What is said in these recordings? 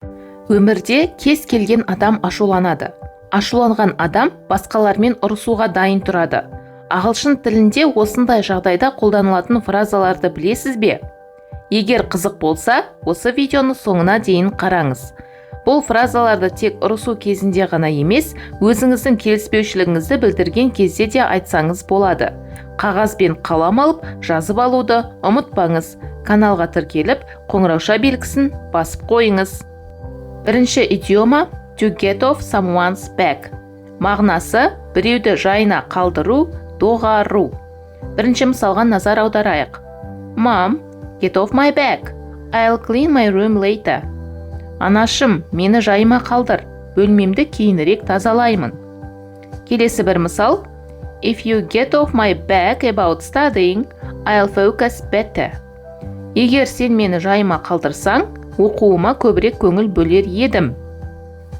Өмірде кез келген адам ашуланады. Ашуланған адам басқалармен ұрысуға дайын тұрады. Ағылшын тілінде осындай жағдайда қолданылатын фразаларды білесіз бе? Егер қызық болса, осы видеоны соңына дейін қараңыз. Бұл фразаларды тек ұрысу кезінде ғана емес, өзіңіздің келіспеушілігіңізді білдірген кезде де айтсаңыз болады. Қағаз бен қалам алып, жазып алуды ұмытпаңыз. Каналға тіркеліп, қоңырауша белгісін басып қойыңыз. Бірінші идиома to get off someone's back. Мағынасы біреуді жайына қалдыру, доғару. Бірінші мысалға назар аударайық. Mom, get off my back. I'll clean my room later. Анашым, мені жайыма қалдыр, бөлмемді кейінірек тазалаймын. Келесі бір мысал. If you get off my back about studying, I'll focus better. Егер сен мені жайыма қалдырсаң, оқуыма көбірек көңіл бөлер едім.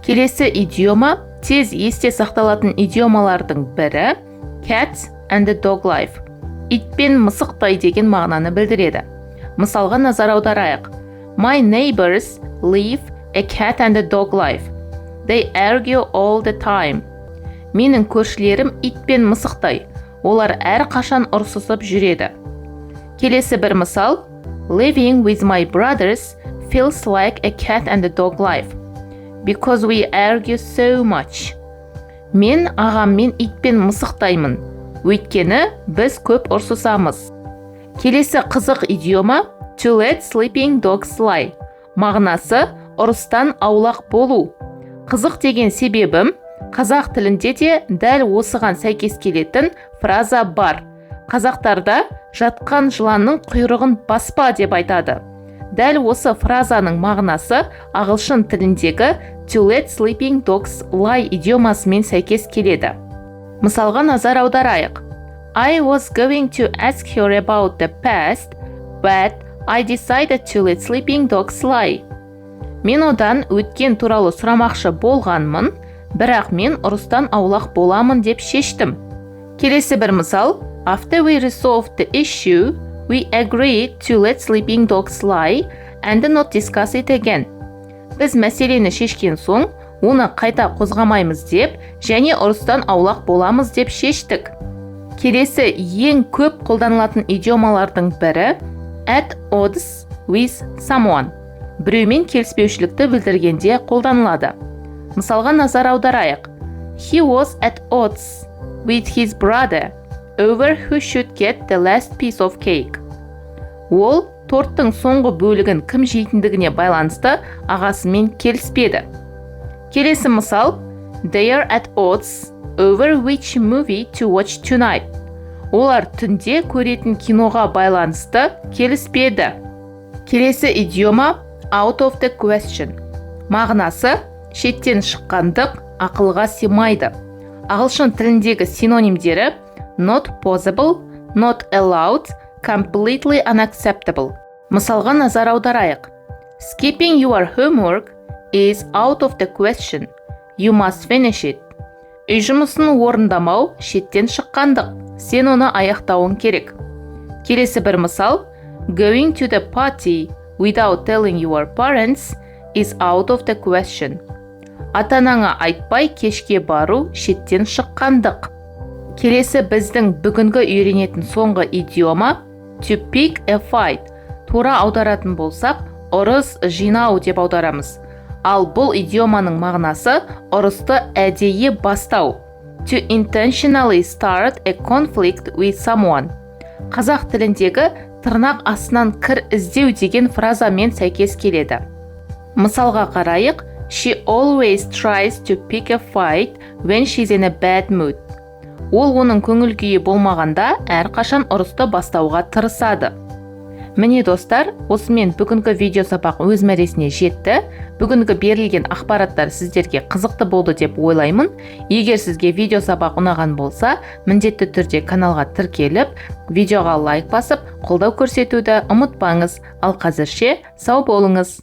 Келесі идиома тез есте сақталатын идиомалардың бірі cat and the dog life. Ит пен мысықтай деген мағынаны білдіреді. Мысалға назар аударайық. My neighbors live a cat and a dog life. They argue all the time. Менің көршілерім ит пен мысықтай. Олар әр қашан ұрсысып жүреді. Келесі бір мысал. Living with my brothers feels like a cat and a dog life. Because we argue so much. Мен ағаммен ит пен мысықтаймын. Өйткені біз көп ұрсысамыз. Келесі қызық идиома to let sleeping dogs lie. Мағынасы ұрыстан аулақ болу. Қызық деген себебім қазақ тілінде де дәл осыған сәйкес келетін фраза бар. Қазақтарда жатқан жыланның құйрығын баспа деп айтады. Дәл осы фразаның мағынасы ағылшын тіліндегі to let sleeping dogs lie идиомасымен сәйкес келеді. Мысалға назар аударайық. I was going to ask her about the past, but I decided to let sleeping dogs lie. Мен одан өткен туралы сұрамақшы болғанмын, бірақ мен ұрыстан аулақ боламын деп шештім. Келесі бір мысал. After we resolved the issue, we agreed to let sleeping dogs lie and not discuss it again. Біз мәселені шешкен соң, оны қайта қозғамаймыз деп, және ұрыстан аулақ боламыз деп шештік. Келесі ең көп қолданылатын идиомалардың бірі at odds with someone. Біреумен келіспеушілікті білдіргенде қолданылады. Мысалға назар аударайық. He was at odds with his brother over who should get the last piece of cake. Ол торттың соңғы бөлігін кім жейтіндігіне байланысты ағасымен келіспеді. Келесі мысал. They are at odds over which movie to watch tonight. Олар түнде көретін киноға байланысты келіспеді. Келесі идиома out of the question. Мағынасы шеттен шыққандық, ақылға сыймайды. Ағылшын тіліндегі синонимдері not possible, not allowed, completely unacceptable. Мысалға назар аударайық. Skipping your homework is out of the question. You must finish it. Үй жұмысын орындамау шеттен шыққандық. Сен оны аяқтауың керек. Келесі бір мысал. Going to the party without telling your parents is out of the question. Ата-анаңа айтпай кешке бару шеттен шыққандық. Келесі біздің бүгінгі үйренетін соңғы идиома to pick a fight. Тура аударатын болсақ, ұрыс жинау деп аударамыз. Ал бұл идиоманың мағынасы ұрысты әдейі бастау. To intentionally start a conflict with someone. Қазақ тіліндегі тырнақ астынан кір іздеу деген фразамен сәйкес келеді. Мысалға қарайық. She always tries to pick a fight when she's in a bad mood. Ол оның көңіл күйі болмағанда әрқашан ұрысты бастауға тырысады. Міне достар, осымен бүгінгі видео сабақ өз мәресіне жетті. Бүгінгі берілген ақпараттар сіздерге қызықты болды деп ойлаймын. Егер сізге видео сабақ ұнаған болса, міндетті түрде каналға тіркеліп, видеоға лайк басып, қолдау көрсетуді ұмытпаңыз. Ал қазірше сау болыңыз.